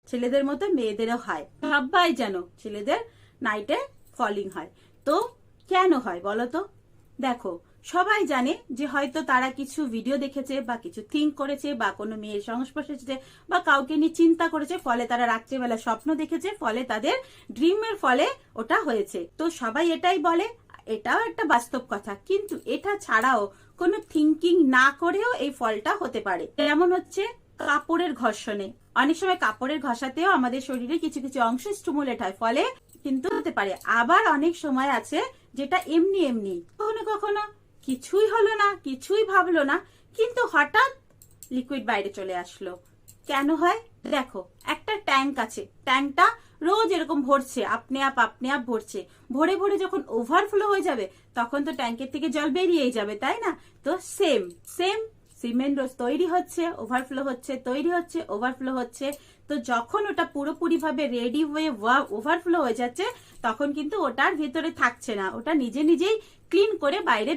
ছেলেদের মতো মেয়েদেরও হয়, সবাই যেন ছেলেদের নাইটে ফলিং হয়। তো কেন হয় বলো তো? দেখো, সবাই জানে যে হয়তো তারা কিছু ভিডিও দেখেছে বা কিছু থিঙ্ক করেছে বা কোনো মেয়ের সংস্পর্শে এসেছে বা কাউকে নিয়ে চিন্তা করেছে, ফলে তারা রাত্রেবেলা স্বপ্ন দেখেছে, ফলে তাদের ড্রিমের ফলে ওটা হয়েছে। তো সবাই এটাই বলে, এটাও একটা বাস্তব কথা। কিন্তু এটা ছাড়াও কোনো থিঙ্কিং না করেও এই ফলটা হতে পারে। যেমন হচ্ছে কাপড়ের ঘর্ষণে, অনেক সময় কাপড়ের ঘষাতেও আমাদের শরীরে কিছু কিছু অংশ স্টিমুলেট হয়, ফলে কিন্তু হতে পারে। আবার অনেক সময় আছে যেটা এমনি এমনি, কখনো কখনো কিছুই হলো না, কিছুই ভাবলো না, কিন্তু হঠাৎ লিকুইড বাইরে চলে আসলো। কেন হয়? দেখো, একটা ট্যাঙ্ক আছে, ট্যাঙ্কটা রোজ এরকম ভরছে, আপনি আপ ভরছে, ভরে ভরে যখন ওভারফ্লো হয়ে যাবে তখন তো ট্যাঙ্কের থেকে জল বেরিয়েই যাবে, তাই না? তো সেম সেম সিমেন্ট রোজ তৈরি হচ্ছে, ওভারফ্লো হচ্ছে, তৈরি হচ্ছে, ওভারফ্লো হচ্ছে। তো যখন ওটা পুরোপুরি ভাবে রেডি হয়ে ওভারফ্লো হয়ে যাচ্ছে, তখন কিন্তু ওটার ভিতরে থাকছে না, ওটা নিজে নিজেই ক্লিন করে বাইরে